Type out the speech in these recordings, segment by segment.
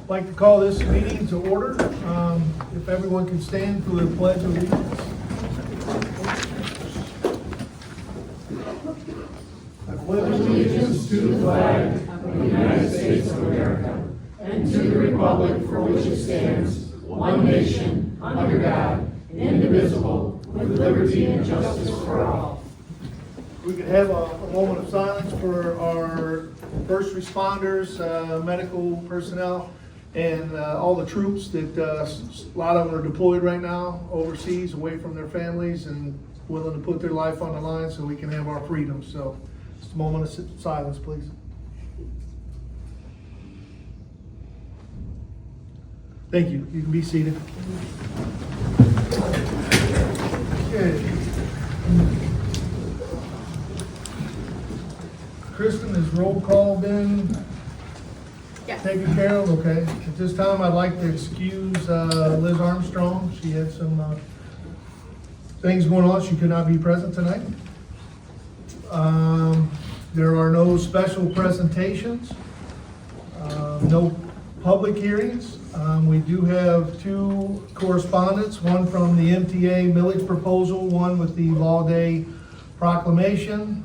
I'd like to call this meeting to order. If everyone can stand for the pledge of allegiance. I pledge allegiance to the flag of the United States of America and to the republic for which it stands, one nation, under God, indivisible, with liberty and justice for all. We could have a moment of silence for our first responders, medical personnel, and all the troops that a lot of them are deployed right now overseas, away from their families, and willing to put their life on the line so we can have our freedom. So just a moment of silence, please. Thank you. You can be seated. Okay. Kristen, has roll call been taken care of? Okay. At this time, I'd like to excuse Liz Armstrong. She had some things going on. She could not be present tonight. There are no special presentations, no public hearings. We do have two correspondence, one from the MTA millage proposal, one with the Law Day proclamation.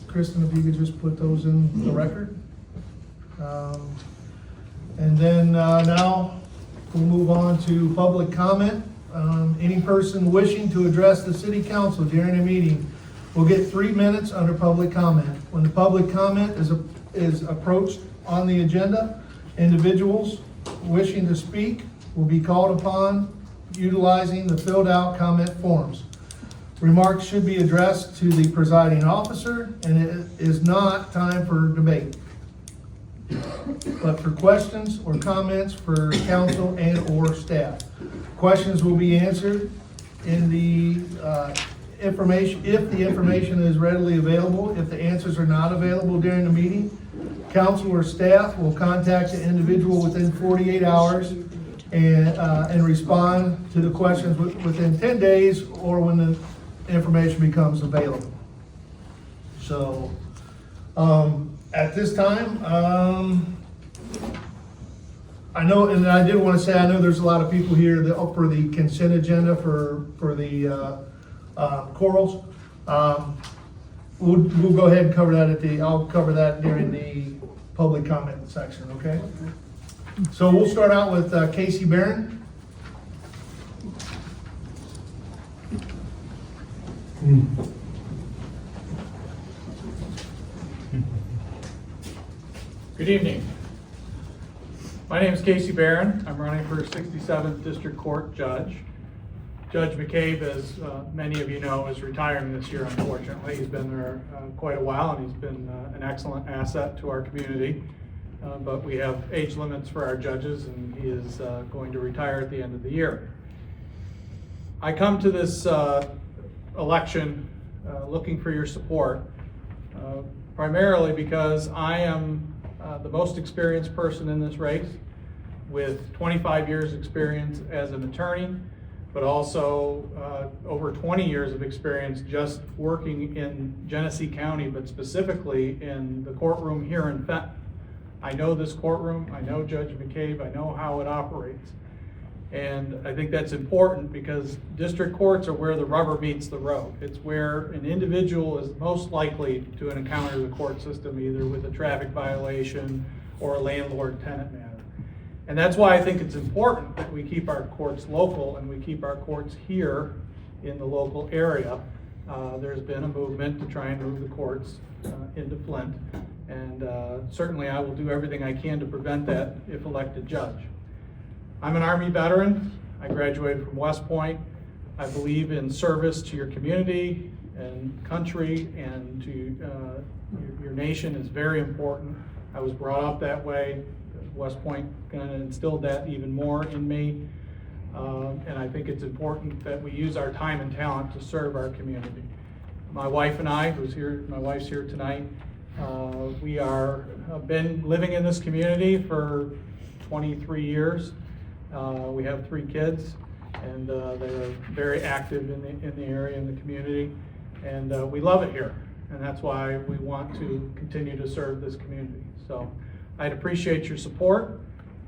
Kristen, if you could just put those in the record. And then now we'll move on to public comment. Any person wishing to address the city council during a meeting will get 3 minutes under public comment. When the public comment is approached on the agenda, individuals wishing to speak will be called upon utilizing the filled out comment forms. Remarks should be addressed to the presiding officer, and it is not time for debate, but for questions or comments for council and or staff. Questions will be answered in the information, if the information is readily available. If the answers are not available during the meeting, council or staff will contact the individual within 48 hours and respond to the questions within 10 days or when the information becomes available. So at this time, I know, and I did want to say, I know there's a lot of people here that for the consent agenda for the corals. We'll go ahead and cover that I'll cover that during the public comment section, okay? So we'll start out with Casey Barron. Good evening. My name is Casey Barron. I'm running for 67th District Court Judge. Judge McCabe, as many of you know, is retiring this year, unfortunately. He's been there quite a while, and he's been an excellent asset to our community. But we have age limits for our judges, and he is going to retire at the end of the year. I come to this election looking for your support, primarily because I am the most experienced person in this race, with 25 years experience as an attorney, but also over 20 years of experience just working in Genesee County, but specifically in the courtroom here in Fenton. I know this courtroom, I know Judge McCabe, I know how it operates. And I think that's important because district courts are where the rubber meets the road. It's where an individual is most likely to encounter the court system, either with a traffic violation or a landlord-tenant matter. And that's why I think it's important that we keep our courts local and we keep our courts here in the local area. There's been a movement to try and move the courts into Flint. And certainly I will do everything I can to prevent that if elected judge. I'm an Army veteran. I graduated from West Point. I believe in service to your community and country and to your nation is very important. I was brought up that way. West Point kind of instilled that even more in me. And I think it's important that we use our time and talent to serve our community. My wife and I, my wife's here tonight, we have been living in this community for 23 years. We have 3 kids, and they're very active in the area, in the community, and we love it here, and that's why we want to continue to serve this community. So I'd appreciate your support.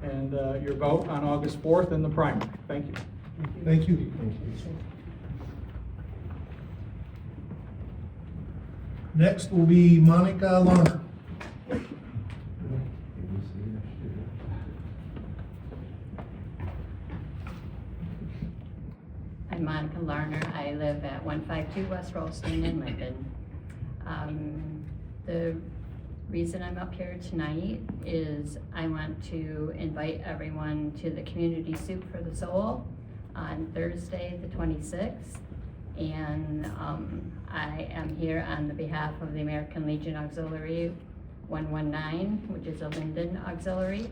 and your vote on August 4th in the primary. Thank you. Thank you. Next will be Monica Lerner. I'm Monica Larner. I live at 152 West Rolston in Linden. The reason I'm up here tonight is I want to invite everyone to the Community Soup for the Soul on Thursday, the 26th. And I am here on the behalf of the American Legion Auxiliary 119, which is a Linden auxiliary.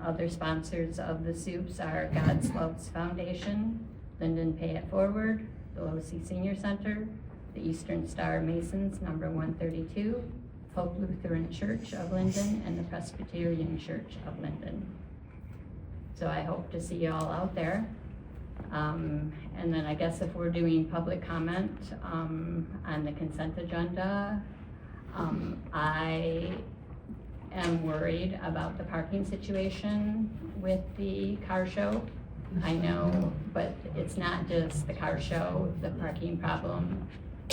Other sponsors of the soups are God's Loves Foundation, Linden Pay It Forward, the Losee Senior Center, the Eastern Star Masons, number 132, Hope Lutheran Church of Linden, and the Presbyterian Church of Linden. So I hope to see you all out there. And then I guess if we're doing public comment on the consent agenda, I am worried about the parking situation with the car show. I know, but it's not just the car show. The parking problem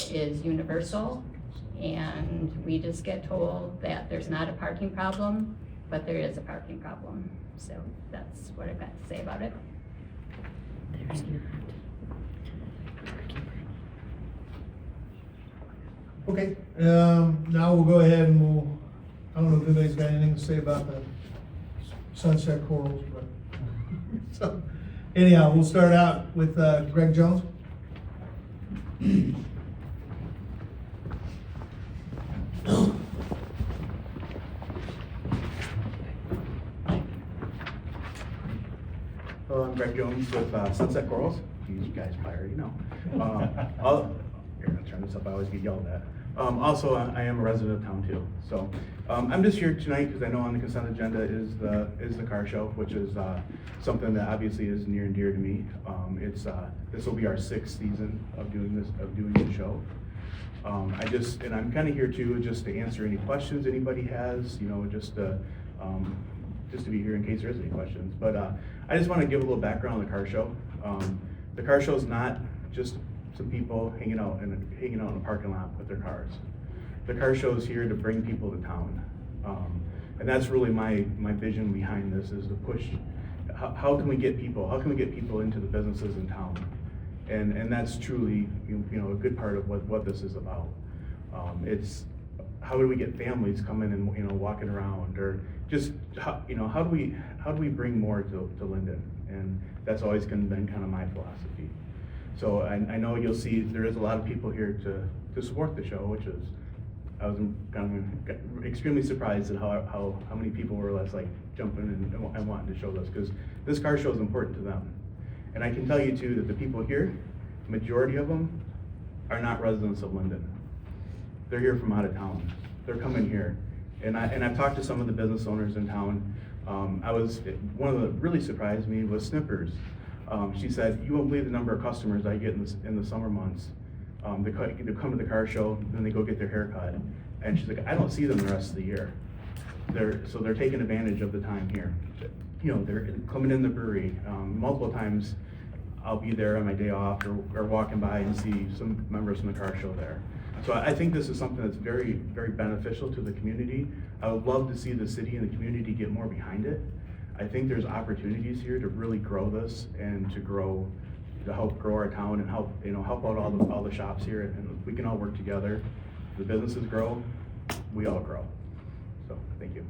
is universal, and we just get told that there's not a parking problem, but there is a parking problem. So that's what I've got to say about it. Okay, now we'll go ahead and I don't know if anybody's got anything to say about the sunset corals, but, so, anyhow, we'll start out with Greg Jones. Hello, I'm Greg Jones with Sunset Corals. You guys probably already know. Here, I'll turn this up. I always get yelled at. Also, I am a resident of town too. So I'm just here tonight because I know on the consent agenda is the car show, which is something that obviously is near and dear to me. This will be our 6th season of doing the show. And I'm kind of here too, just to answer any questions anybody has. You know, just to be here in case there is any questions. But I just want to give a little background on the car show. The car show is not just some people hanging out in a parking lot with their cars. The car show is here to bring people to town, and that's really my vision behind this, is to push. How can we get people into the businesses in town, and that's truly a good part of what this is about. It's how do we get families coming and walking around, or just how do we bring more to Linden, and that's always been kind of my philosophy. So I know you'll see there is a lot of people here to support the show, which is, I was kind of extremely surprised at how many people were like jumping and wanting to show this, because this car show is important to them. And I can tell you too that the people here, majority of them are not residents of Linden. They're here from out of town. They're coming here. And I've talked to some of the business owners in town. One of the really surprised me was Snippers. She said, "You won't believe the number of customers I get in the summer months. They come to the car show, then they go get their hair cut." And she's like, "I don't see them the rest of the year." So they're taking advantage of the time here. They're coming in the brewery. Multiple times I'll be there on my day off or walking by and see some members from the car show there. So I think this is something that's very, very beneficial to the community. I would love to see the city and the community get more behind it. I think there's opportunities here to really grow this and to help grow our town and help out all the shops here, and we can all work together. The businesses grow, we all grow. So thank you.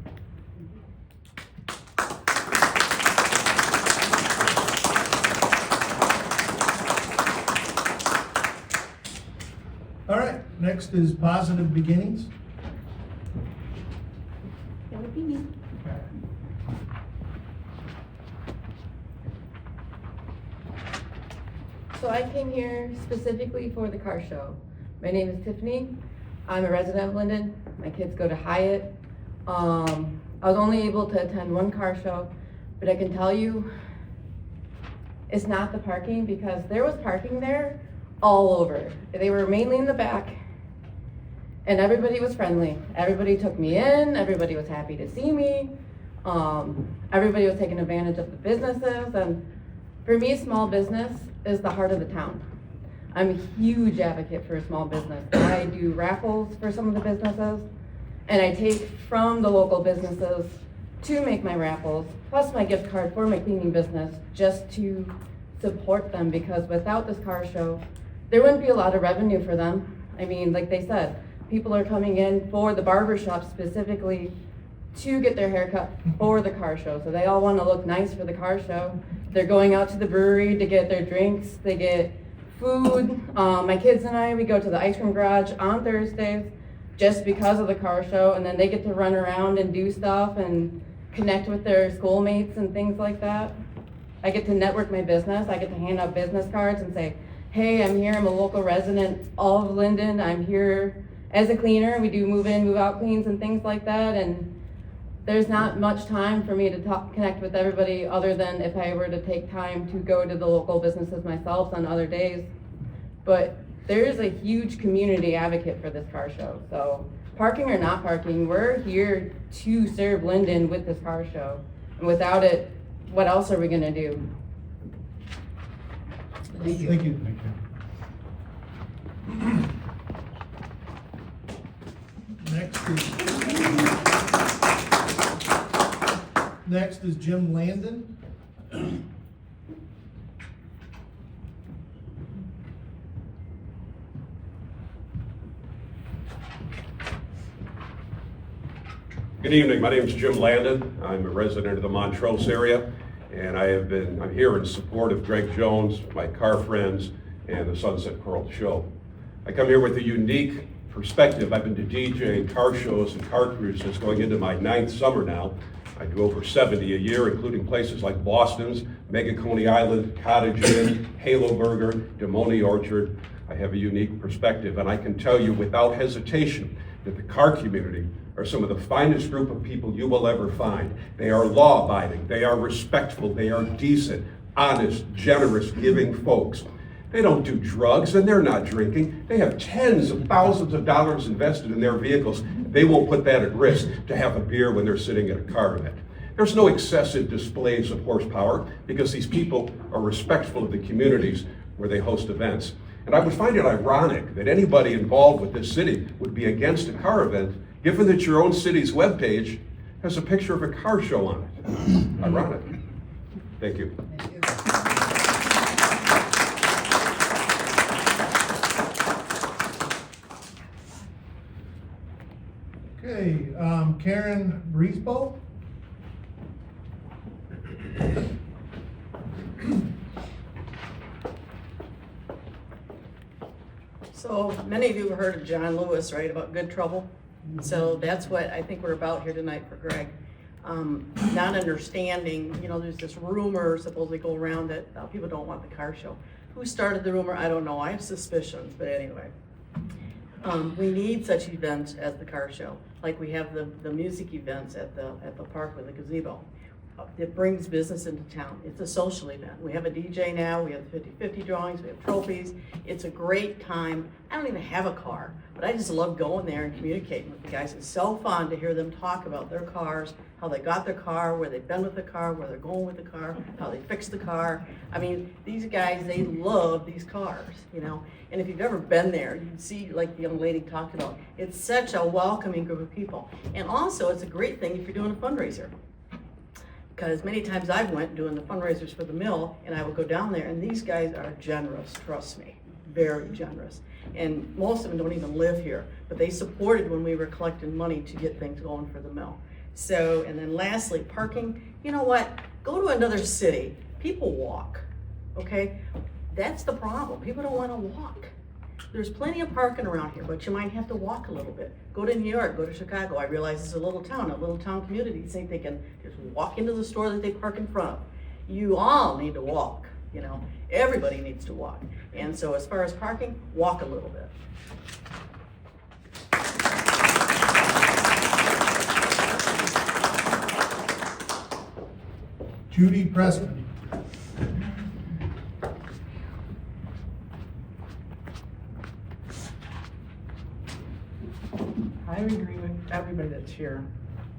All right, next is Positive Beginnings. That would be me. So I came here specifically for the car show. My name is Tiffany. I'm a resident of Linden. My kids go to Hyatt. I was only able to attend one car show, but I can tell you it's not the parking, because there was parking there all over. They were mainly in the back, and everybody was friendly. Everybody took me in. Everybody was happy to see me. Everybody was taking advantage of the businesses, and for me, small business is the heart of the town. I'm a huge advocate for a small business. I do raffles for some of the businesses, and I take from the local businesses to make my raffles, plus my gift card for my cleaning business, just to support them, because without this car show, there wouldn't be a lot of revenue for them. I mean, like they said, people are coming in for the barber shop specifically to get their hair cut for the car show. So they all want to look nice for the car show. They're going out to the brewery to get their drinks, they get food. My kids and I, we go to the ice cream garage on Thursdays just because of the car show, and then they get to run around and do stuff and connect with their schoolmates and things like that. I get to network my business. I get to hand out business cards and say, hey, I'm here, I'm a local resident of Linden. I'm here as a cleaner. We do move in, move out cleans and things like that. And there's not much time for me to connect with everybody other than if I were to take time to go to the local businesses myself on other days. But there's a huge community advocate for this car show. So parking or not parking, we're here to serve Linden with this car show. And without it, what else are we gonna do? Thank you. Next is Jim Linden. Good evening, my name is Jim Linden. I'm a resident of the Montrose area, and I'm here in support of Greg Jones, my car friends, and the Sunset Coral Show. I come here with a unique perspective. I've been to DJing car shows and car cruises going into my 9th summer now. I do over 70 a year, including places like Boston's, Mega Coney Island, Cottage Inn, Halo Burger, Demone Orchard. I have a unique perspective, and I can tell you without hesitation that the car community are some of the finest group of people you will ever find. They are law-abiding, they are respectful, they are decent, honest, generous, giving folks. They don't do drugs and they're not drinking. They have tens of thousands of dollars invested in their vehicles. They won't put that at risk to have a beer when they're sitting at a car event. There's no excessive displays of horsepower because these people are respectful of the communities where they host events. And I would find it ironic that anybody involved with this city would be against a car event, given that your own city's webpage has a picture of a car show on it. Ironic. Thank you. Okay, Karen Briesbo. So many of you have heard of John Lewis, right, about good trouble? So that's what I think we're about here tonight for Greg. Not understanding, you know, there's this rumor supposedly go around that people don't want the car show. Who started the rumor? I don't know. I have suspicions, but anyway. We need such events as the car show, like we have the music events at the park with the gazebo. It brings business into town. It's a social event. We have a DJ now, we have 50-50 drawings, we have trophies. It's a great time. I don't even have a car, but I just love going there and communicating with the guys. It's so fun to hear them talk about their cars, how they got their car, where they've been with the car, where they're going with the car, how they fixed the car. I mean, these guys, they love these cars, you know? And if you've ever been there, you'd see, like the young lady talked about, it's such a welcoming group of people. And also, it's a great thing if you're doing a fundraiser. Because many times I've went doing the fundraisers for the mill, and I would go down there, and these guys are generous, trust me, very generous. And most of them don't even live here, but they supported when we were collecting money to get things going for the mill. So, and then lastly, parking. You know what? Go to another city. People walk, okay? That's the problem. People don't want to walk. There's plenty of parking around here, but you might have to walk a little bit. Go to New York, go to Chicago. I realize it's a little town community. You think they can just walk into the store that they park in front of. You all need to walk, you know. Everybody needs to walk. And so as far as parking, walk a little bit. Judy Preston. I agree with everybody that's here.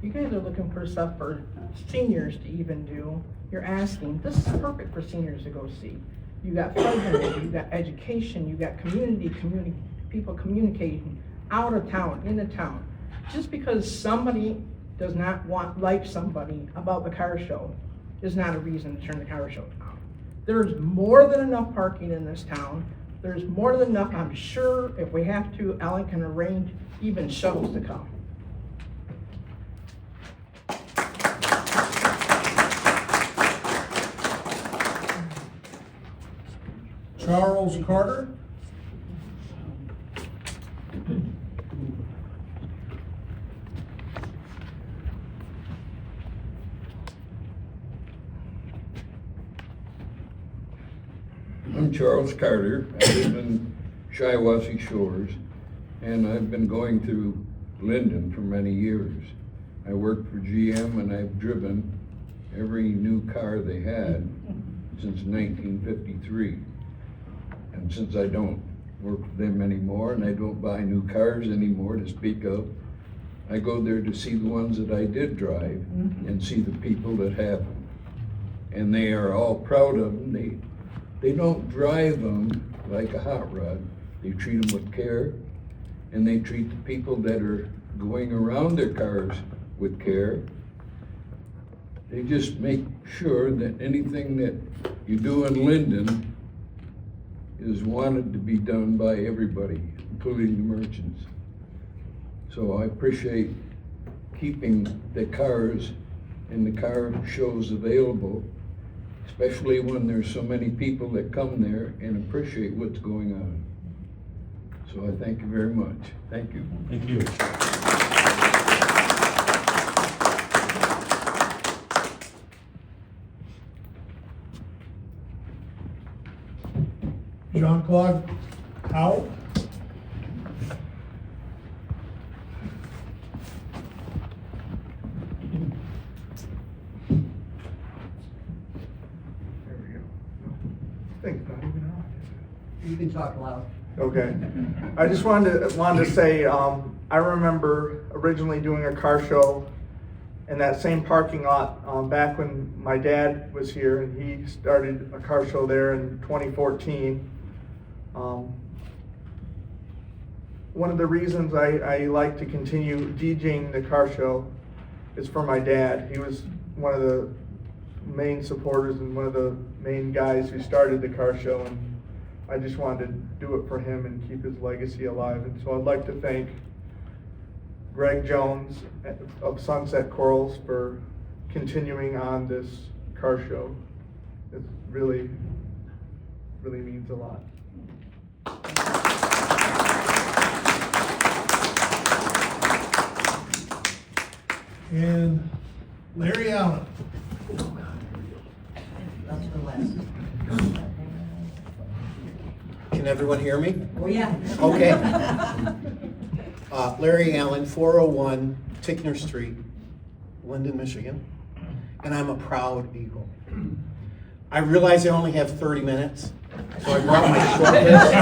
You guys are looking for stuff for seniors to even do. You're asking, this is perfect for seniors to go see. You got president, you got education, you got community, people communicating out of town, in the town. Just because somebody does not like somebody about the car show is not a reason to turn the car show down. There's more than enough parking in this town. There's more than enough, I'm sure, if we have to, Alan can arrange even shuttles to come. Charles Carter. I'm Charles Carter. I live in Shiawassee Shores, and I've been going through Linden for many years. I worked for GM, and I've driven every new car they had since 1953. And since I don't work for them anymore, and I don't buy new cars anymore to speak of, I go there to see the ones that I did drive and see the people that have them. And they are all proud of them. They don't drive them like a hot rod. They treat them with care, and they treat the people that are going around their cars with care. They just make sure that anything that you do in Linden is wanted to be done by everybody, including the merchants. So I appreciate keeping the cars and the car shows available, especially when there's so many people that come there and appreciate what's going on. So I thank you very much. Thank you. Thank you. Jean-Claude Howell. There we go. Thing's not even on, is it? You can talk loud. Okay. I just wanted to say, I remember originally doing a car show in that same parking lot back when my dad was here, and he started a car show there in 2014. One of the reasons I like to continue DJing the car show is for my dad. He was one of the main supporters and one of the main guys who started the car show, and I just wanted to do it for him and keep his legacy alive. And so I'd like to thank Greg Jones of Sunset Corals for continuing on this car show. It really, really means a lot. And Larry Allen. That's the last. Can everyone hear me? Oh, yeah. Okay. Larry Allen, 401 Tickner Street, Linden, Michigan. And I'm a proud Eagle. I realize I only have 30 minutes, so I brought my short list.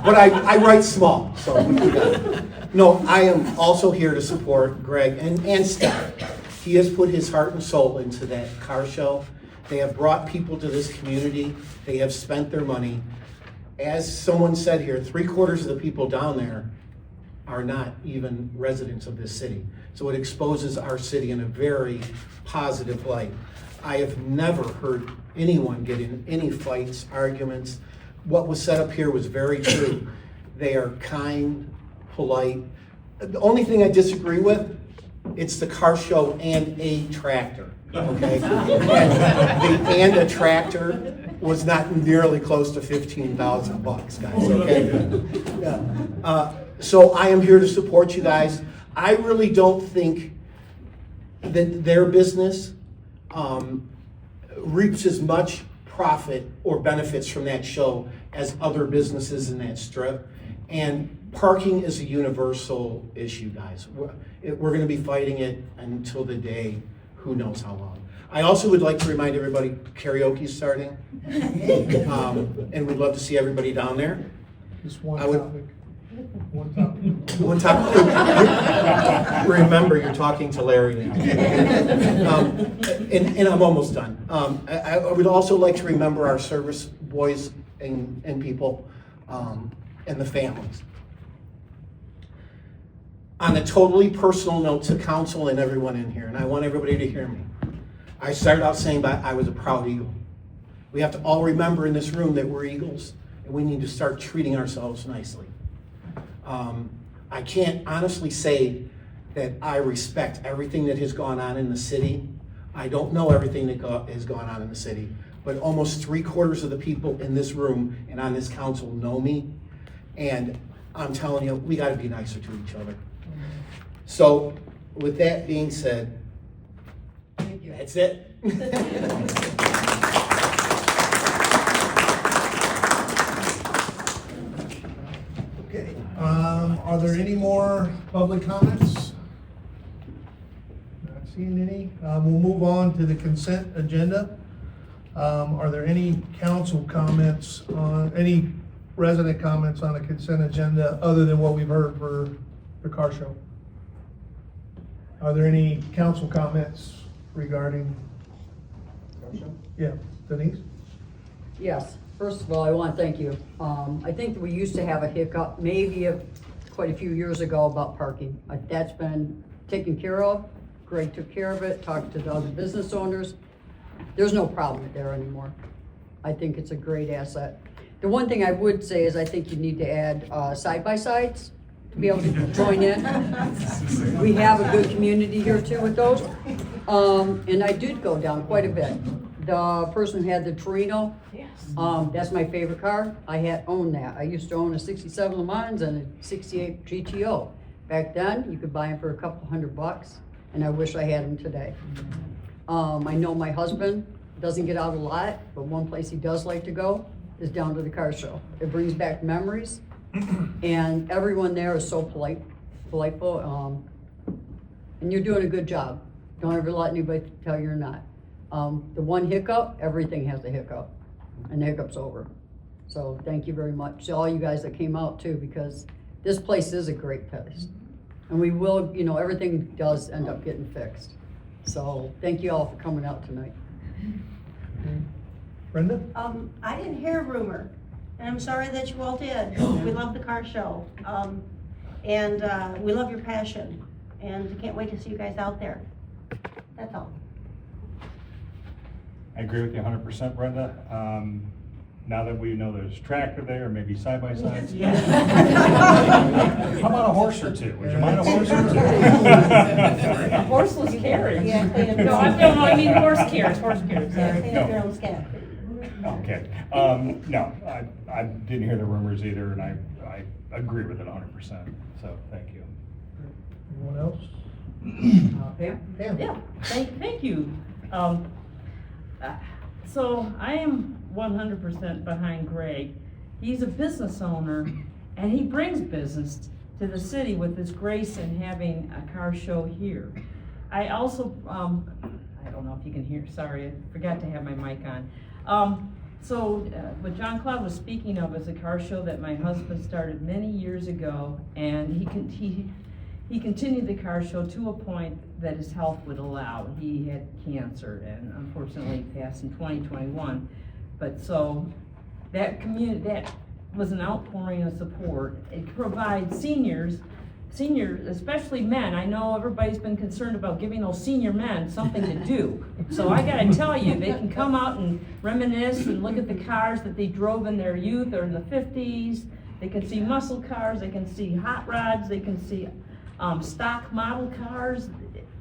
But I write small, so we got it. No, I am also here to support Greg and Steph. He has put his heart and soul into that car show. They have brought people to this community. They have spent their money. As someone said here, 3/4 of the people down there are not even residents of this city. So it exposes our city in a very positive light. I have never heard anyone get in any fights, arguments. What was said up here was very true. They are kind, polite. The only thing I disagree with, it's the car show and a tractor, okay? And a tractor was not nearly close to $15,000, guys, okay? Yeah. So I am here to support you guys. I really don't think that their business reaps as much profit or benefits from that show as other businesses in that strip. And parking is a universal issue, guys. We're going to be fighting it until the day, who knows how long. I also would like to remind everybody, karaoke's starting. And we'd love to see everybody down there. Just one I would- topic. One time, remember, you're talking to Larry now. And I'm almost done. I would also like to remember our service boys and people, and the families. On a totally personal note to council and everyone in here, and I want everybody to hear me. I started out saying that I was a proud Eagle. We have to all remember in this room that we're Eagles, and we need to start treating ourselves nicely. I can't honestly say that I respect everything that has gone on in the city. I don't know everything that has gone on in the city, but almost 3/4 of the people in this room and on this council know me, and I'm telling you, we gotta be nicer to each other. So, with that being said, that's it. Okay, are there any more public comments? Not seeing any. We'll move on to the consent agenda. Are there any council comments any resident comments on the consent agenda other than what we've heard for the car show? Are there any council comments regarding? Yeah, Denise? Yes, first of all, I want to thank you. I think we used to have a hiccup, maybe quite a few years ago, about parking. That's been taken care of. Greg took care of it, talked to the other business owners. There's no problem there anymore. I think it's a great asset. The one thing I would say is I think you need to add side-by-sides to be able to join in. We have a good community here too with those. And I did go down quite a bit. The person who had the Torino, that's my favorite car. I owned that. I used to own a 67 Le Mans and a 68 GTO. Back then, you could buy them for a couple $100, and I wish I had them today. I know my husband doesn't get out a lot, but one place he does like to go is down to the car show. It brings back memories, and everyone there is so politeful, and you're doing a good job. Don't ever let anybody tell you you're not. The one hiccup, everything has a hiccup, and the hiccup's over. So thank you very much to all you guys that came out too, because this place is a great place. And we will, everything does end up getting fixed. So thank you all for coming out tonight. Brenda? I didn't hear a rumor, and I'm sorry that you all did. We love the car show, and we love your passion, and can't wait to see you guys out there. That's all. I agree with you 100%, Brenda. Now that we know there's a tractor there, maybe side-by-sides. How about a horse or two? Would you mind a horse or two? A horseless carriage. Yeah, clean up. No, I mean horse carriage, sorry. Yeah, clean up your own scat. Okay. No, I didn't hear the rumors either, and I agree with it 100%. So thank you. Anyone else? Pam? Pam? Yeah, thank you. So I am 100% behind Greg. He's a business owner, and he brings business to the city with his grace in having a car show here. I also, I don't know if you can hear, sorry, I forgot to have my mic on. What John Cloud was speaking of is a car show that my husband started many years ago, and he continued the car show to a point that his health would allow. He had cancer and unfortunately passed in 2021. But so that was an outpouring of support. It provides seniors, especially men. I know everybody's been concerned about giving those senior men something to do. So I gotta tell you, they can come out and reminisce and look at the cars that they drove in their youth or in the 50s. They can see muscle cars, they can see hot rods, they can see stock model cars,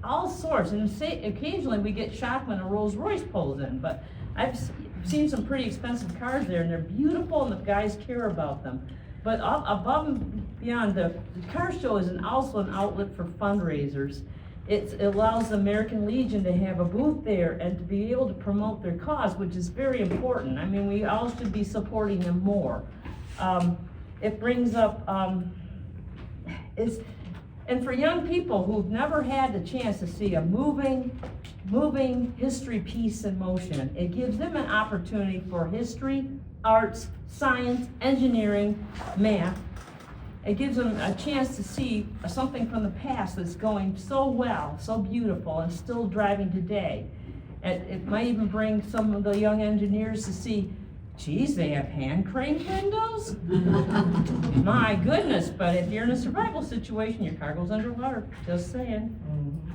all sorts. And occasionally we get shocked when a Rolls Royce pulls in, but I've seen some pretty expensive cars there, and they're beautiful, and the guys care about them. But above and beyond, the car show is also an outlet for fundraisers. It allows the American Legion to have a booth there and to be able to promote their cause, which is very important. I mean, we all should be supporting them more. It brings up, and for young people who've never had the chance to see a moving history piece in motion, it gives them an opportunity for history, arts, science, engineering, math, it gives them a chance to see something from the past that's going so well, so beautiful, and still driving today. It might even bring some of the young engineers to see, geez, they have hand crank windows? My goodness, but if you're in a survival situation, your car goes underwater, just saying.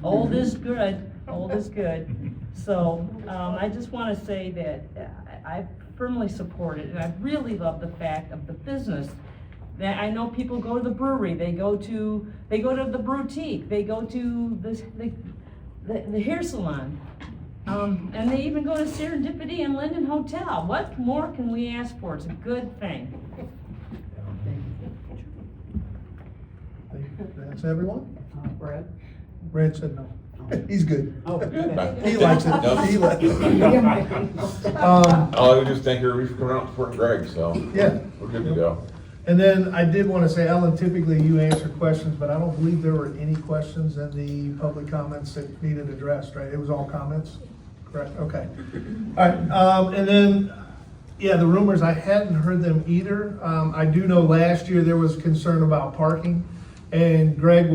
Old is good, old is good. So, I just wanna say that I firmly support it, and I really love the fact of the business. That I know people go to the brewery, they go to the boutique, they go to the hair salon. And they even go to Serendipity and Linden Hotel. What more can we ask for? It's a good thing. That's everyone? Brad? Brad said no. He's good. Oh, good. He likes it. He likes it. I'll just thank everybody for coming out and supporting Greg, so. Yeah. We're good to go. And then I did want to say, Ellen, typically you answer questions, but I don't believe there were any questions in the public comments that needed addressed, right? It was all comments? Correct, okay. All right, and then, yeah, the rumors, I hadn't heard them either. I do know last year there was concern about parking, and Greg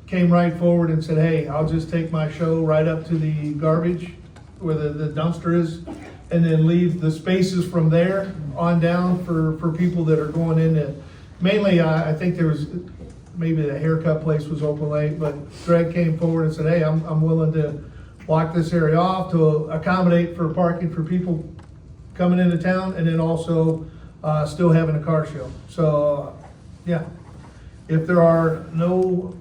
came right forward and said, hey, I'll just take my show right up to the garbage where the dumpster is, and then leave the spaces from there on down for people that are going into, mainly, I think there was, maybe the haircut place was open late, but Greg came forward and said, hey, I'm willing to block this area off to accommodate for parking for people coming into town, and then also still having a car show. So, yeah, if there are no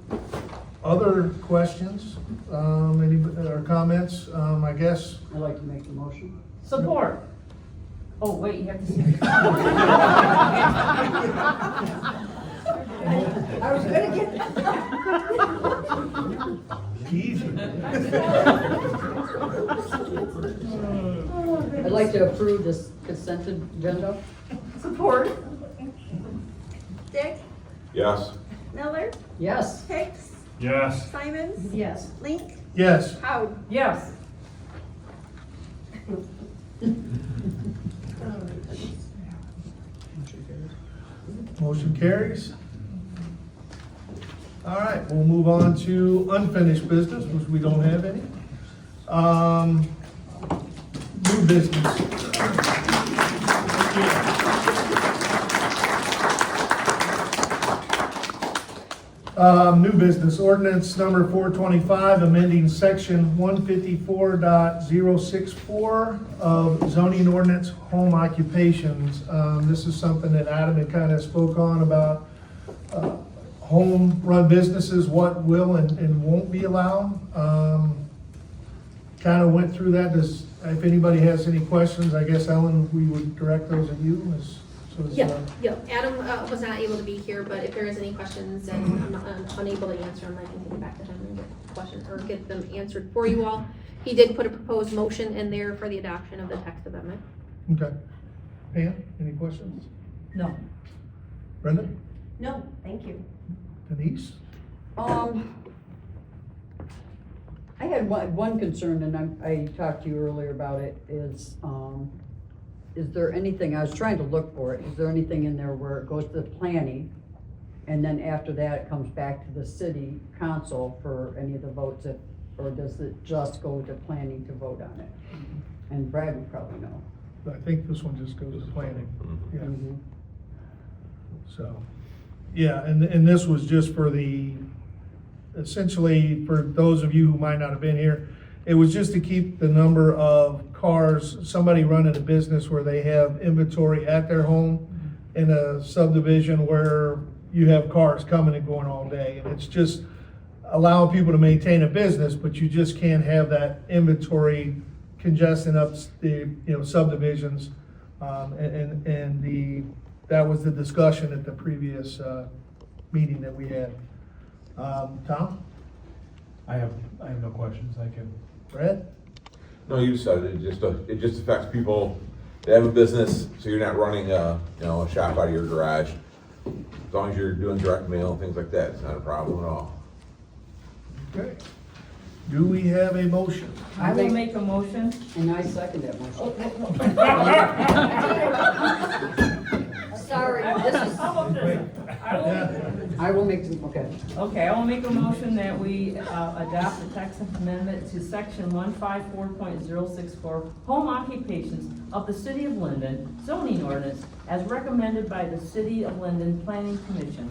other questions, or comments, I guess. I'd like to make the motion. Support. Oh, wait, you have to say. I was gonna get. Easy. I'd like to approve this consent agenda. Support. Dick, Yes. Miller, Yes. Hicks, Yes. Simons, Yes. Link, Yes. Howard. Yes. Motion carries. All right, we'll move on to unfinished business, which we don't have any. New business. New business, ordinance number 425, amending section 154.064 of zoning ordinance home occupations. This is something that Adam had kind of spoke on about home-run businesses, what will and won't be allowed. Kind of went through that. If anybody has any questions, I guess, Ellen, we would direct those at you. Yeah. Adam was not able to be here, but if there is any questions and I'm unable to answer them, I can take it back to him and get questions or get them answered for you all. He did put a proposed motion in there for the adoption of the text amendment. Okay. Pam, any questions? No. Brenda? No, thank you. Denise? I had one concern, and I talked to you earlier about it, is there anything, I was trying to look for it, is there anything in there where it goes to the planning, and then after that it comes back to the city council for any of the votes, or does it just go to planning to vote on it? And Brad would probably know. I think this one just goes to planning. Yeah. Mhm. So, yeah, and this was just for essentially, for those of you who might not have been here, it was just to keep the number of cars, somebody running a business where they have inventory at their home in a subdivision where you have cars coming and going all day. And it's just allowing people to maintain a business, but you just can't have that inventory congesting up the, subdivisions. That was the discussion at the previous meeting that we had. Tom? I have no questions, thank you. Brad? No, you said it. It just affects people that have a business, so you're not running a shop out of your garage. As long as you're doing direct mail and things like that, it's not a problem at all. Okay. Do we have a motion? I will make a motion. And I second that motion. Sorry, This is, I will make, okay. Okay, I will make a motion that we adopt the text amendment to section 154.064, home occupations of the City of Linden zoning ordinance as recommended by the City of Linden Planning Commission.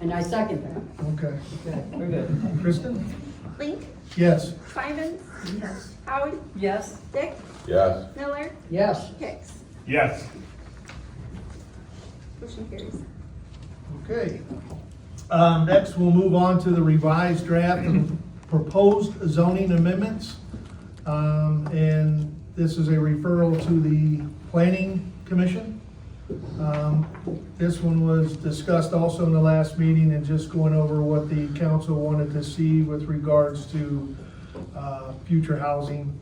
And I second that. Okay. Okay. We're good. Kristen? Link, Yes. Simon, Howard, Yes? Dick, Yes. Miller, Yes. Hicks. Yes. Motion carries. Okay. Next, we'll move on to the revised draft of proposed zoning amendments. And this is a referral to the Planning Commission. This one was discussed also in the last meeting and just going over what the council wanted to see with regards to future housing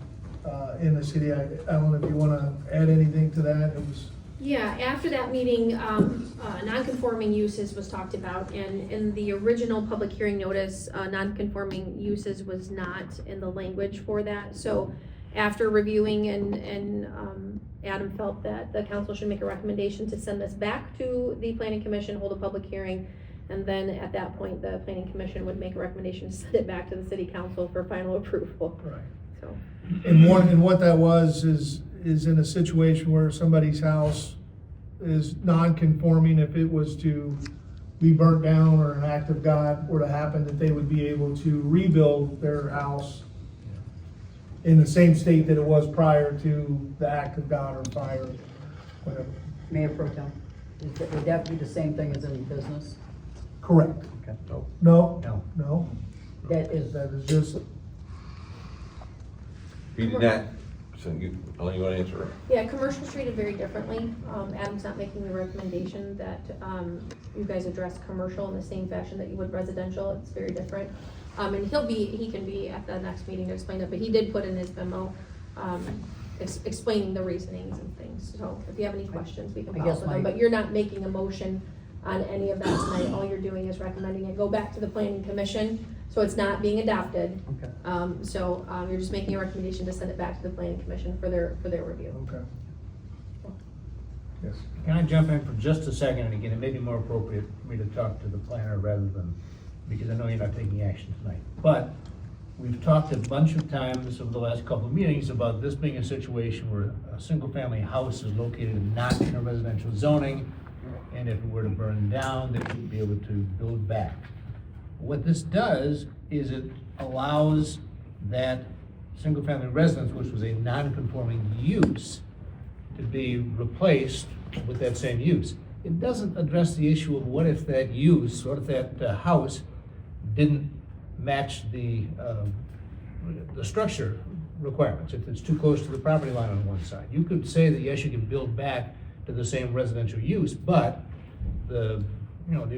in the city. Ellen, if you want to add anything to that, it was. Yeah, after that meeting, non-conforming uses was talked about, and in the original public hearing notice, non-conforming uses was not in the language for that. So after reviewing and Adam felt that the council should make a recommendation to send this back to the planning commission, hold a public hearing, and then at that point, the planning commission would make a recommendation to send it back to the city council for final approval. Right. So. And what that was is in a situation where somebody's house is non-conforming, if it was to be burnt down or an act of God were to happen, that they would be able to rebuild their house in the same state that it was prior to the act of God or fire, whatever. Mayor Pro Tem, would that be the same thing as any business? Correct. Okay. No? No. No? That is, That is just, He did not, so you want to answer it? Yeah, commercial treated very differently. Adam's not making the recommendation that you guys address commercial in the same fashion that you would residential. It's very different. And he can be at the next meeting to explain it, but he did put in his memo explaining the reasonings and things. So if you have any questions, we can follow up with them. But you're not making a motion on any of that tonight. All you're doing is recommending it go back to the planning commission. So it's not being adopted. Okay. You're just making a recommendation to send it back to the planning commission for their review. okay. Yes. Can I jump in for just a second? And again, it may be more appropriate for me to talk to the planner rather than, because I know you're not taking action tonight. But we've talked a bunch of times over the last couple of meetings about this being a situation where a single-family house is located not in a residential zoning, and if it were to burn down, they would be able to build back. What this does is it allows that single-family residence, which was a non-conforming use, to be replaced with that same use. It doesn't address the issue of what if that use, what if that house didn't match the structure requirements, if it's too close to the property line on one side. You could say that yes, you can build back to the same residential use, but the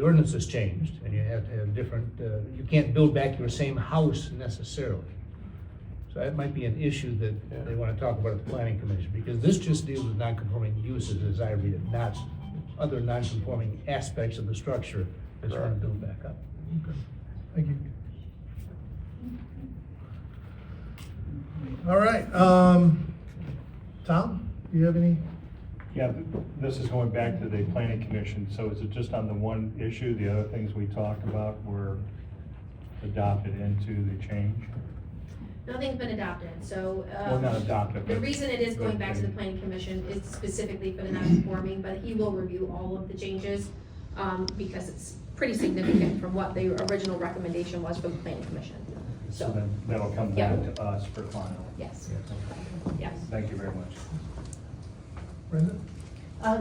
ordinance has changed, and you have to have different, you can't build back your same house necessarily. So that might be an issue that they want to talk about at the planning commission, because this just deals with non-conforming uses as I read it, not other non-conforming aspects of the structure that's going to build back up. Okay. Thank you. All right, Tom, do you have any? Yeah, this is going back to the planning commission, so is it just on the one issue? The other things we talked about were adopted into the change? Nothing's been adopted, so. Well, not adopted, The but- reason it is going back to the planning commission is specifically for the non-conforming, but he will review all of the changes, because it's pretty significant from what the original recommendation was from the planning commission. So then that'll come back to us for final. Yes, yes. Thank you very much. Brenda?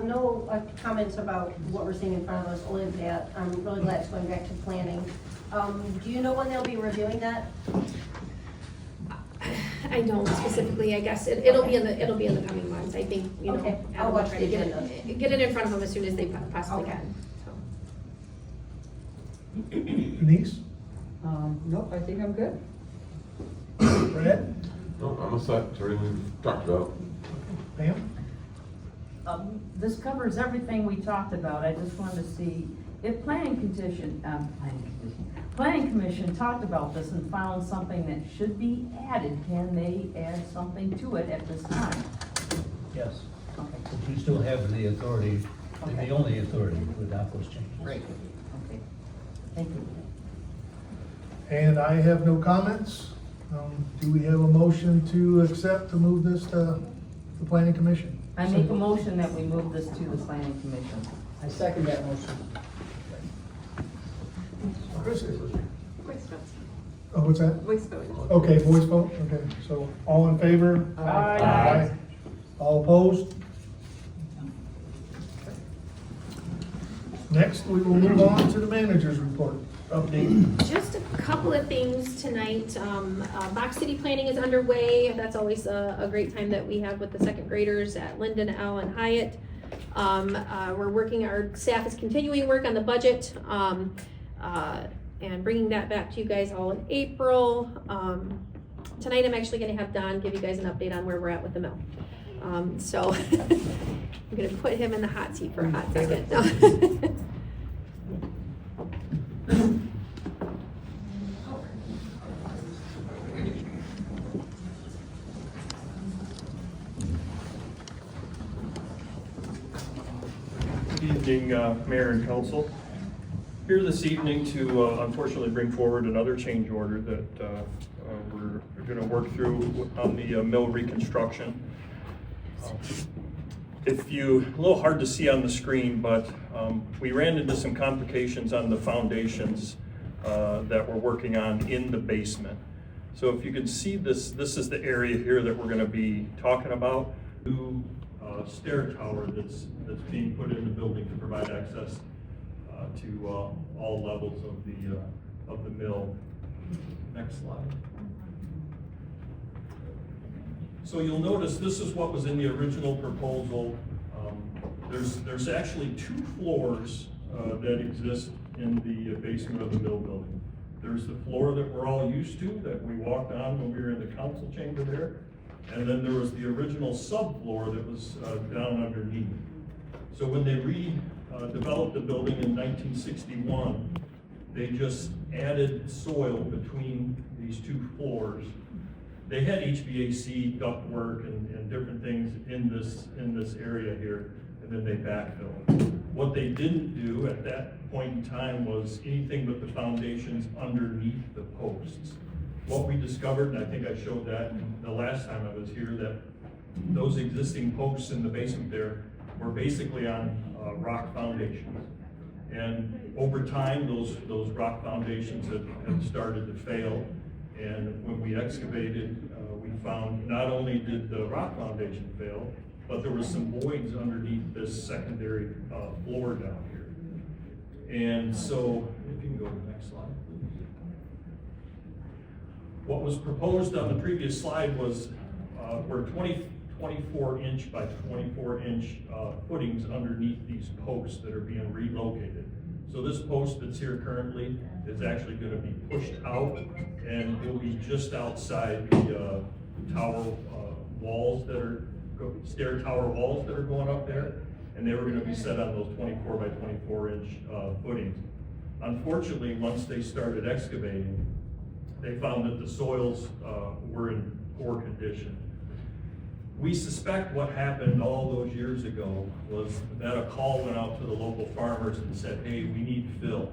No comments about what we're seeing in front of us, only that I'm really glad it's going back to planning. Do you know when they'll be reviewing that? I don't specifically, I guess, it'll be in the coming months, I think, Okay, I'll Adam will watch try the to agenda. get it in front of them as soon as they possibly Okay. can, so. Denise? Nope, I think I'm good. Brad? No, I'm a set, it's everything we've talked about. Pam? This covers everything we talked about. I just wanted to see if planning commission talked about this and found something that should be added. Can they add something to it at this time? Yes. Okay. But you still have the authority They're the only authority to adopt those changes. Great, okay, thank you. And I have no comments. Do we have a motion to accept, to move this to the planning commission? I make a motion that we move this to the planning commission. I second that motion. Chris? Voice vote. Oh, what's that? Voice vote. Okay, voice vote, okay, so all in favor? Aye. All opposed? Next, we will move on to the manager's report update. Just a couple of things tonight. Box City planning is underway. That's always a great time that we have with the second graders at Linden, L, and Hyatt. We're working, our staff is continuing work on the budget, and bringing that back to you guys all in April. Tonight I'm actually gonna have Don give you guys an update on where we're at with the mill. So I'm gonna put him in the hot seat for a hot second. Good evening, Mayor and Council. Here this evening to unfortunately bring forward another change order that we're going to work through on the mill reconstruction. A little hard to see on the screen, but we ran into some complications on the foundations that we're working on in the basement. So if you can see this is the area here that we're going to be talking about. New stair tower that's being put in the building to provide access to all levels of the mill. Next slide. So you'll notice this is what was in the original proposal. There's actually 2 floors that exist in the basement of the mill building. There's the floor that we're all used to, that we walked on when we were in the council chamber there. And then there was the original subfloor that was down underneath. So when they redeveloped the building in 1961, they just added soil between these 2 floors. They had HVAC, ductwork, and different things in this area here, and then they backfilled. What they didn't do at that point in time was anything but the foundations underneath the posts. What we discovered, and I think I showed that the last time I was here, that those existing posts in the basement there were basically on rock foundations. And over time, those rock foundations had started to fail. And when we excavated, we found not only did the rock foundation fail, but there was some voids underneath this secondary floor down here. And so, if you can go to the next slide. What was proposed on the previous slide was were 24 inch by 24 inch footings underneath these posts that are being relocated. So this post that's here currently is actually going to be pushed out, and it will be just outside the tower walls that are stair tower walls that are going up there, and they were going to be set on those 24 by 24 inch footings. Unfortunately, once they started excavating, they found that the soils were in poor condition. We suspect what happened all those years ago was that a call went out to the local farmers and said, hey, we need fill.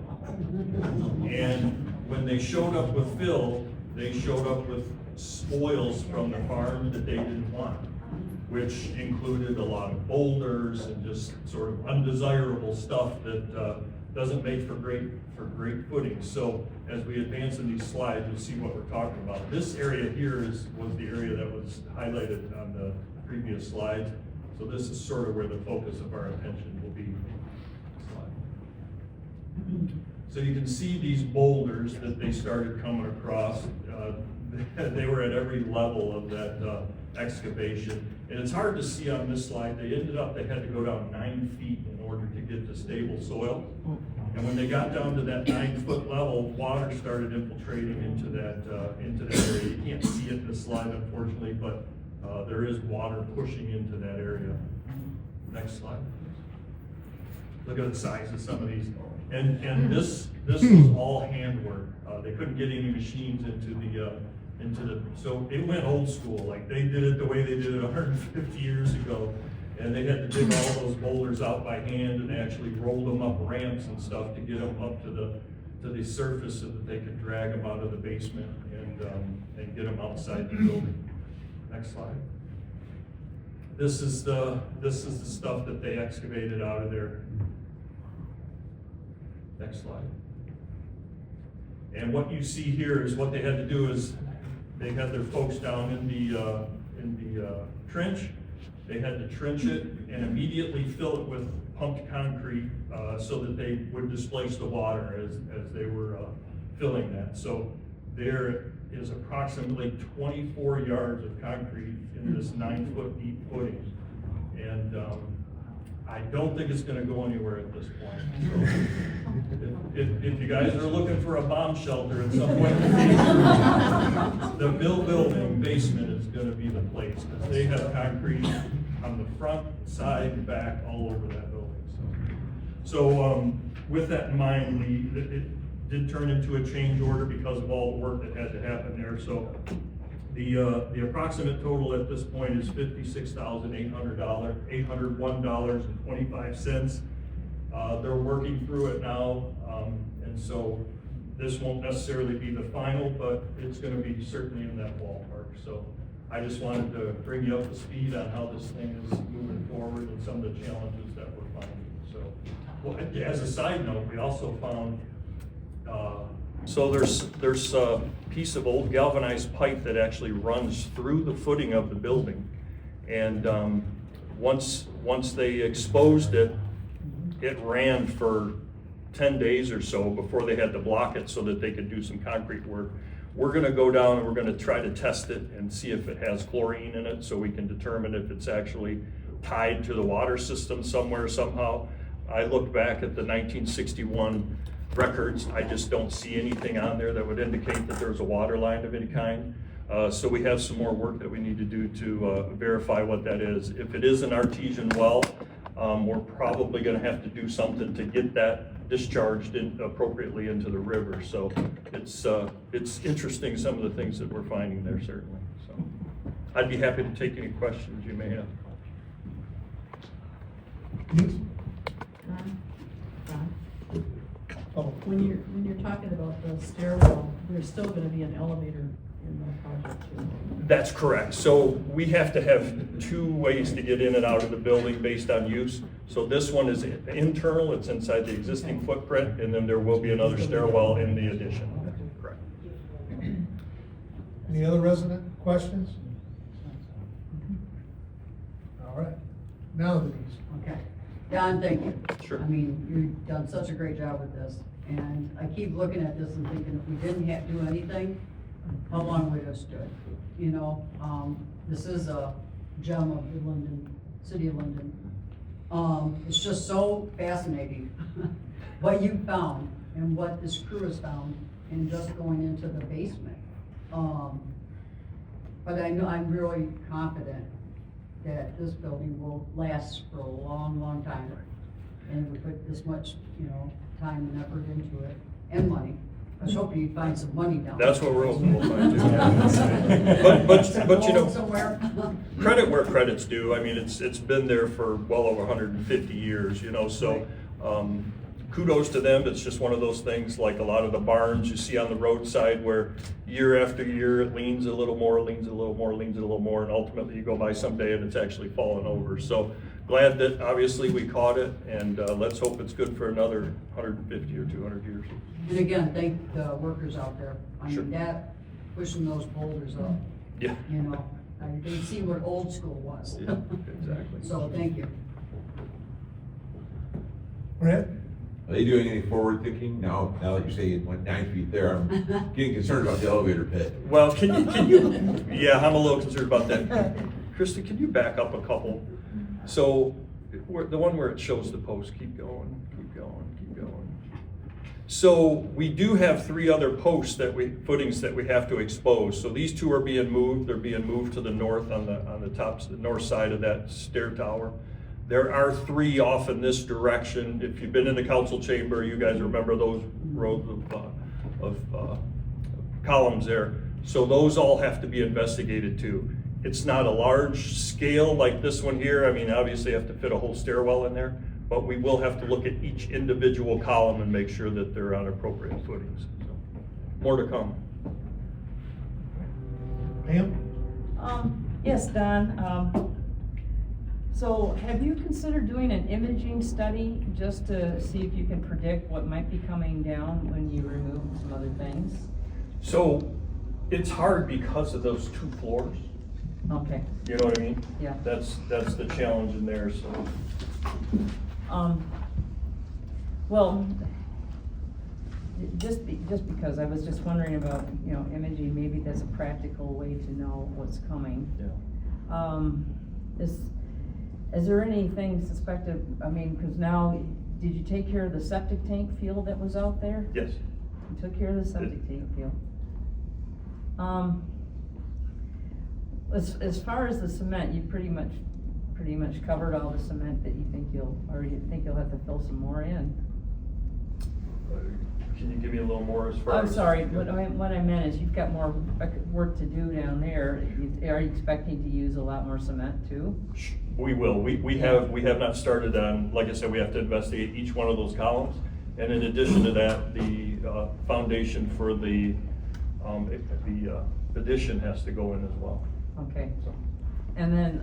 And when they showed up with fill, they showed up with spoils from the farm that they didn't want, which included a lot of boulders and just sort of undesirable stuff that doesn't make for great footing. So as we advance in these slides, you'll see what we're talking about. This area here was the area that was highlighted on the previous slides. So this is sort of where the focus of our attention will be. So you can see these boulders that they started coming across. They were at every level of that excavation. And it's hard to see on this slide. They had to go down 9 feet in order to get to stable soil. And when they got down to that 9-foot level, water started infiltrating into that area. You can't see it in this slide, unfortunately, but there is water pushing into that area. Next slide. Look at the size of some of these. And this was all handwork. They couldn't get any machines into the, so it went old school. Like they did it the way they did it 150 years ago. And they had to dig all those boulders out by hand and actually roll them up ramps and stuff to get them up to the surface so that they could drag them out of the basement and get them outside the building. Next slide. This is the stuff that they excavated out of there. Next slide. And what you see here is what they had to do is they had their folks down in the trench. They had to trench it and immediately fill it with pumped concrete so that they would displace the water as they were filling that. So there is approximately 24 yards of concrete in this 9-foot deep footing. And I don't think it's gonna go anywhere at this point. So if you guys are looking for a bomb shelter at some point in the future, the Bill building basement is gonna be the place, because they have concrete on the front, side, and back, all over that building. So with that in mind, it did turn into a change order because of all the work that had to happen there. So the approximate total at this point is $56,801.25. They're working through it now, and so this won't necessarily be the final, but it's going to be certainly in that ballpark. So I just wanted to bring you up to speed on how this thing is moving forward and some of the challenges that we're finding. So, well, as a side note, we also found there's a piece of old galvanized pipe that actually runs through the footing of the building, and once they exposed it, it ran for 10 days or so before they had to block it so that they could do some concrete work. We're gonna go down and we're gonna try to test it and see if it has chlorine in it so we can determine if it's actually tied to the water system somewhere, somehow. I looked back at the 1961 records. I just don't see anything on there that would indicate that there's a water line of any kind. So we have some more work that we need to do to verify what that is. If it is an artesian well, we're probably gonna have to do something to get that discharged appropriately into the river. So it's interesting, some of the things that we're finding there, certainly. So I'd be happy to take any questions you may have. When you're talking about the stairwell, there's still gonna be an elevator in the project too. That's correct. So we have to have 2 ways to get in and out of the building based on use. So this one is internal, it's inside the existing footprint, and then there will be another stairwell in the addition. Correct. Any other resident questions? All right, now Denise. Okay. Don, thank you. Sure. I mean, you've done such a great job with this, and I keep looking at this and thinking, if we didn't do anything, how long would it have stood? You know, this is a gem of the city of Linden. It's just so fascinating what you found and what this crew has found in just going into the basement. But I know, I'm really confident that this building will last for a long, long time. And we put this much, time and effort into it, and money. I was hoping you'd find some money down there. That's what we're hoping we'll find too. But Somewhere. credit where credit's due. I mean, it's been there for well over 150 years, so kudos to them. It's just one of those things, like a lot of the barns you see on the roadside, where year after year it leans a little more, leans a little more, leans a little more, and ultimately you go by someday and it's actually fallen over. So glad that obviously we caught it, and let's hope it's good for another 150 or 200 years. And again, thank the workers out there. I Sure. mean, that, pushing those boulders up. Yeah. They see what old school was. Yeah, exactly. So, thank you. Brett? Are they doing any forward thinking now that you say it went 9 feet there? I'm getting concerned about the elevator pit. Well, can you, yeah, I'm a little concerned about that. Kristen, can you back up a couple? So, the one where it shows the post, keep going, keep going, keep going. So, we do have 3 other posts footings that we have to expose. So these 2 are being moved. They're being moved to the north on the north side of that stair tower. There are 3 off in this direction. If you've been in the council chamber, you guys remember those rows of columns there. So those all have to be investigated too. It's not a large scale like this one here. I mean, obviously you have to fit a whole stairwell in there, but we will have to look at each individual column and make sure that they're on appropriate footings. So, more to come. Pam? Yes, Don. So have you considered doing an imaging study just to see if you can predict what might be coming down when you remove some other things? So it's hard because of those 2 floors. Okay. You know what I mean? Yeah. That's the challenge in there, so. Well, just because I was just wondering about, you know, imaging, maybe that's a practical way to know what's coming. Yeah. Is there anything suspected, I mean, because now, did you take care of the septic tank field that was out there? Yes. You took care of the septic tank field. As far as the cement, you pretty much covered all the cement that you think you'll have to fill some more in. Can you give me a little more as far as? I'm sorry, what I meant is you've got more work to do down there. Are you expecting to use a lot more cement too? We will. We have not started on, like I said, we have to investigate each one of those columns. And in addition to that, the foundation for the addition has to go in as well. Okay. And then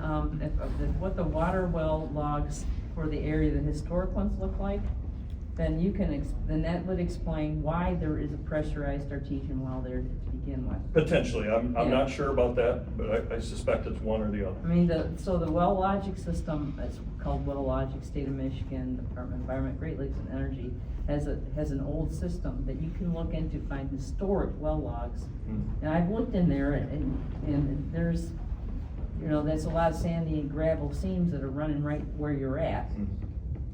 what the water well logs for the area, the historic ones look like, then you can, then that would explain why there is a pressurized artesian well there to begin with. Potentially. I'm Yeah. not sure about that, but I suspect it's one or the other. I mean, so the well logic system, it's called Well Logic, State of Michigan, Department of Environment, Great Lakes and Energy, has an old system that you can look into, find historic well logs. And I've looked in there and there's, you know, there's a lot of sandy and gravel seams that are running right where you're at.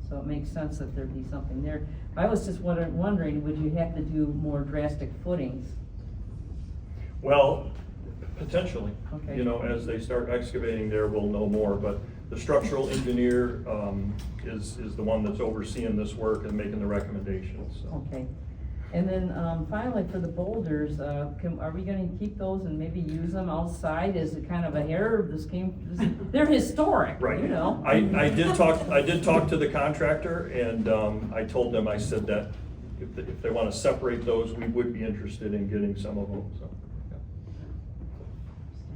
So it makes sense that there'd be something there. I was just wondering, would you have to do more drastic footings? Well, potentially. Okay. You know, as they start excavating there, we'll know more, but the structural engineer is the one that's overseeing this work and making the recommendations, so. Okay. And then finally, for the boulders, are we gonna keep those and maybe use them outside as a kind of a hair of the scheme? They're historic, Right. you know? I did talk to the contractor, and I told them, I said that if they want to separate those, we would be interested in getting some of them, so.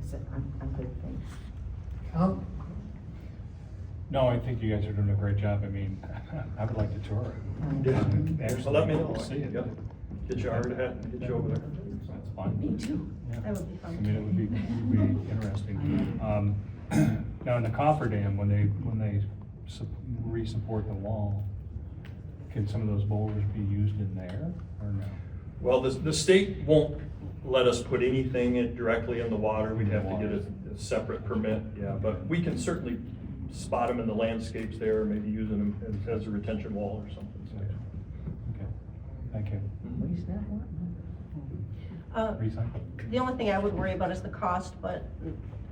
I said, I'm good, thanks. Tom? No, I think you guys are doing a great job. I mean, I would like to tour it. Yeah. Actually, So let me know. see it. Yeah. Get you hard hat and get you over there. That's fine. Me too. Yeah. That would be fun. I mean, it would be interesting. Now in the cofferdam, when they re-support the wall, can some of those boulders be used in there or no? Well, the state won't let us put anything directly in the water. We'd have to get a separate permit, yeah, but we can certainly spot them in the landscapes there, maybe using them as a retention wall or something. So, yeah. Okay, thank you. Recycle? The only thing I would worry about is the cost, but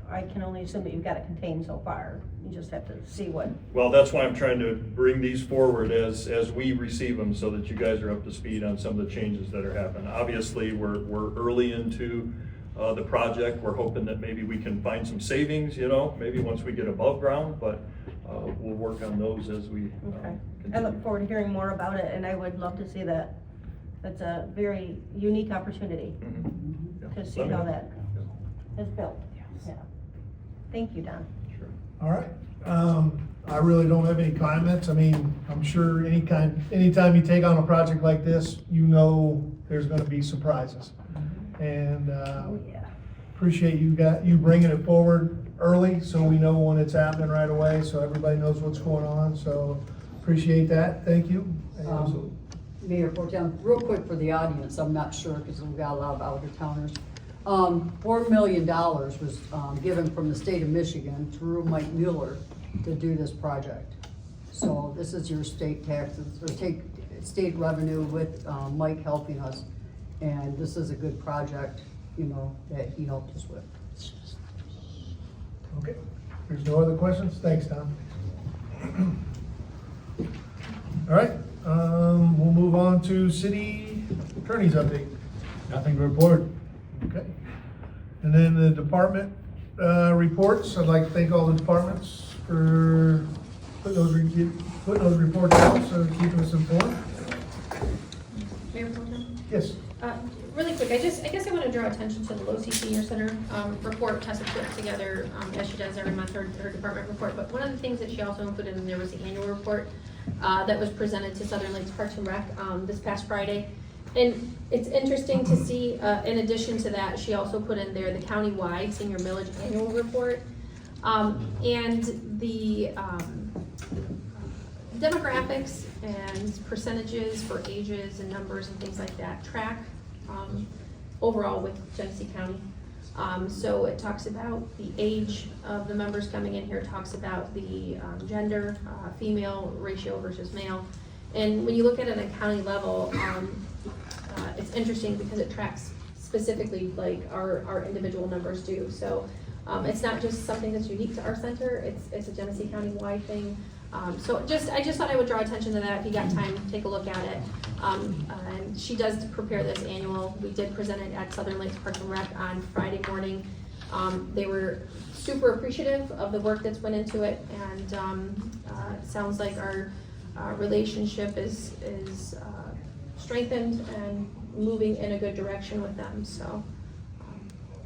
I can only assume that you've got it contained so far. You just have to see what. Well, that's why I'm trying to bring these forward as we receive them, so that you guys are up to speed on some of the changes that are happening. Obviously, we're early into the project. We're hoping that maybe we can find some savings, you know, maybe once we get above ground, but we'll work on those as we Okay. I continue. look forward to hearing more about it, and I would love to see that. That's a very unique opportunity Mhm. Yeah. to see Let me how know. that is built. Yeah. Thank you, Don. Sure. All right. I really don't have any comments. I mean, I'm sure anytime you take on a project like this, you know there's gonna be surprises. And, Oh, yeah. appreciate you bringing it forward early, so we know when it's happening right away, so everybody knows what's going on, so appreciate that, thank you. And- Mayor Portem, real quick for the audience, I'm not sure because we've got a lot of out-of-towners. $4 million was given from the state of Michigan through Mike Mueller to do this project. So this is your state taxes, or state revenue with Mike helping us. And this is a good project, you know, that he helped us with. Okay, there's no other questions? Thanks, Tom. All right, we'll move on to city attorney's update. Nothing to report. Okay. And then the department Reports, I'd like to thank all the departments for putting those reports out, so keeping us informed. Mayor Pro Tem? Yes. Really quick, I guess I want to draw attention to the Losee Senior Center report Tessa put together, as she does every month, her department report. But one of the things that she also included in there was the annual report that was presented to Southern Lakes Parks and Rec this past Friday. And it's interesting to see, in addition to that, she also put in there the county-wide senior millage annual report. And the demographics and percentages for ages and numbers and things like that track overall with Genesee County. So it talks about the age of the members coming in here, talks about the gender, female ratio versus male. And when you look at it at a county level, it's interesting because it tracks specifically like our individual numbers do. So it's not just something that's unique to our center, it's a Genesee County-wide thing. So I just thought I would draw attention to that. If you got time, take a look at it. And she does prepare this annual. We did present it at Southern Lakes Parks and Rec on Friday morning. They were super appreciative of the work that's went into it, and it sounds like our relationship is strengthened and moving in a good direction with them. So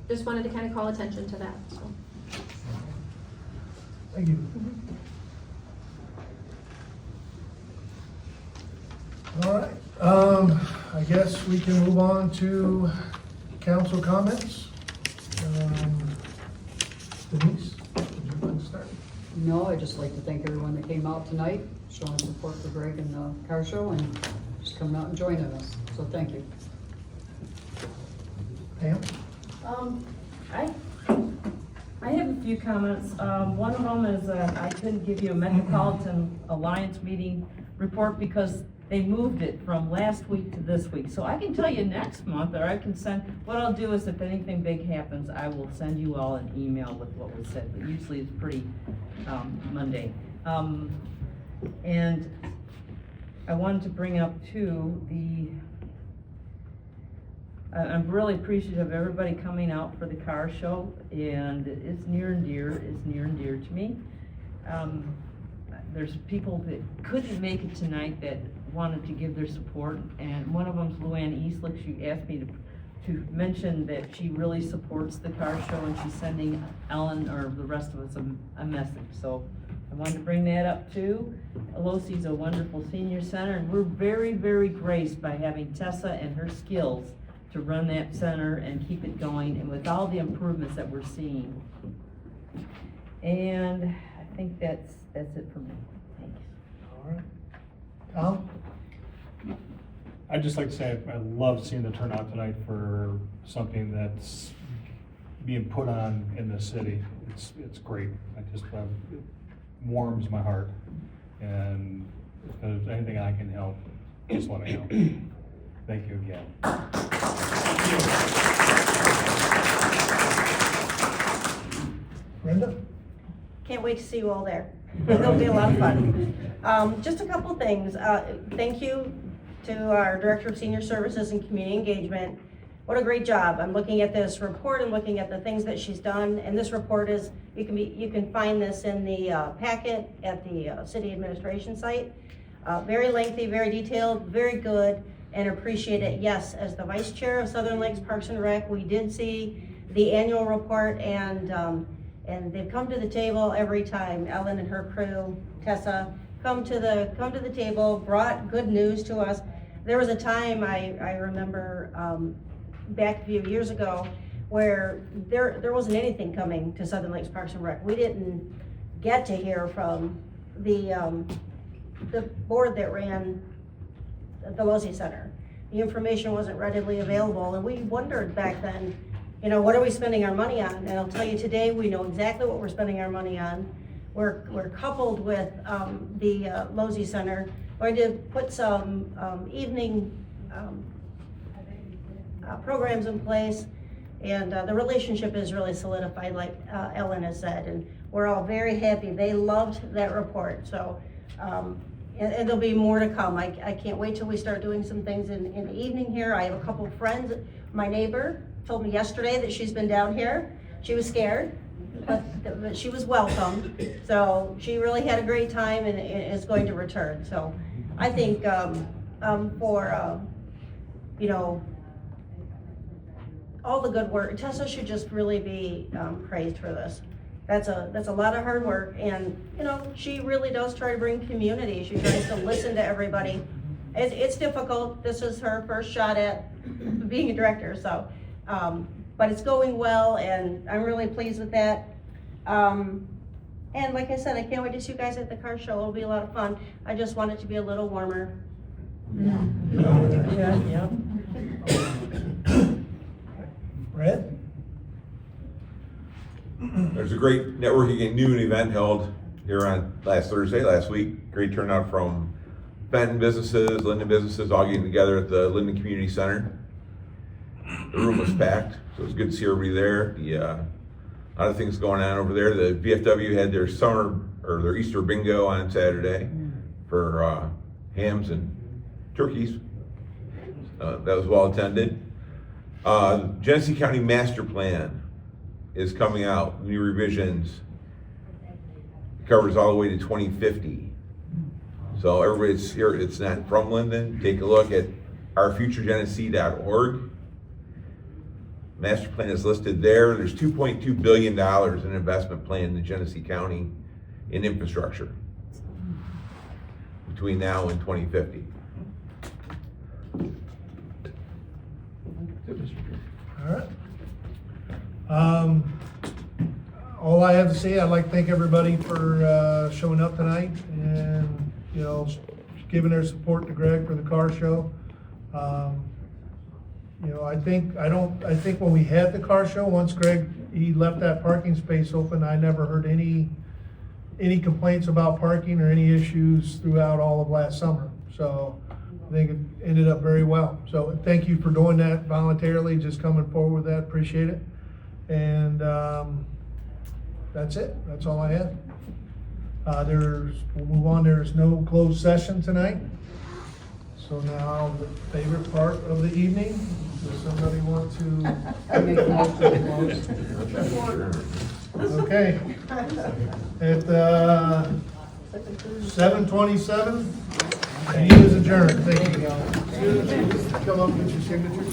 just wanted to kind of call attention to that. So. Thank you. All right, I guess we can move on to council comments. Denise, would you like to start? No, I'd just like to thank everyone that came out tonight, showing support for Greg and the car show, and just coming out and joining us. So thank you. Pam? I have a few comments. One of them is I couldn't give you a Metropolitan Alliance meeting report because they moved it from last week to this week. So I can tell you next month, or I can send, what I'll do is if anything big happens, I will send you all an email with what was said, but usually it's pretty Monday. And I wanted to bring up too, I'm really appreciative of everybody coming out for the car show, and it's near and dear to me. There's people that couldn't make it tonight that wanted to give their support, and one of them's Luann Eastlick. She asked me to mention that she really supports the car show, and she's sending Ellen or the rest of us a message. So I wanted to bring that up too. Losee's a wonderful senior center, and we're very, very graced by having Tessa and her skills to run that center and keep it going, and with all the improvements that we're seeing. And I think that's it for me. Thanks. All right. Tom? I'd just like to say I love seeing the turnout tonight for something that's being put on in the city. It's great. It warms my heart. And if there's anything I can help, just let me know. Thank you again. Brenda? Can't wait to see you all there. It'll be a lot of fun. Just a couple things. Thank you to our Director of Senior Services and Community Engagement. What a great job. I'm looking at this report and looking at the things that she's done, and this report is, you can find this in the packet at the city administration site. Very lengthy, very detailed, very good, and appreciate it. Yes, as the Vice Chair of Southern Lakes Parks and Rec, we did see the annual report, and they've come to the table every time. Ellen and her crew, Tessa, come to the table, brought good news to us. There was a time I remember back a few years ago where there wasn't anything coming to Southern Lakes Parks and Rec. We didn't get to hear from the board that ran the Losee Center. The information wasn't readily available, and we wondered back then, what are we spending our money on? And I'll tell you today, we know exactly what we're spending our money on. We're coupled with the Losee Center, going to put some evening programs in place, and the relationship is really solidified, like Ellen has said, and we're all very happy. They loved that report, so and there'll be more to come. I can't wait till we start doing some things in the evening here. I have a couple of friends. My neighbor told me yesterday that she's been down here. She was scared. but she was welcome. So she really had a great time and is going to return. So I think for, you know, all the good work, Tessa should just really be praised for this. That's a lot of hard work, and you know, she really does try to bring community. She tries to listen to everybody. It's difficult. This is her first shot at being a director, so but it's going well, and I'm really pleased with that. And like I said, I can't wait to see you guys at the car show. It'll be a lot of fun. I just want it to be a little warmer. Yeah. Brett? There's a great networking and noon event held here on last week. Great turnout from Benton businesses, Linden businesses, all getting together at the Linden Community Center. The room was packed, so it was good to see everybody there. A lot of things going on over there. The VFW had their their Easter bingo on Saturday for hams and turkeys. That was well attended. Genesee County Master Plan is coming out, new revisions. It covers all the way to 2050. So everybody's here, it's not from Linden. Take a look at ourfuturegenesee.org. Master plan is listed there. There's $2.2 billion in investment plan in Genesee County in infrastructure between now and 2050. All right. All I have to say, I'd like to thank everybody for showing up tonight and, you know, giving their support to Greg for the car show. You know, I think when we had the car show, once he left that parking space open, I never heard any complaints about parking or any issues throughout all of last summer. So I think it ended up very well. So thank you for doing that voluntarily, just coming forward with that, appreciate it. And that's it, that's all I have. We'll move on, there's no closed session tonight. So now the favorite part of the evening, does somebody want to? Make a motion to close. Okay. At 7:27, he is adjourned, thank you. Come up with your signature.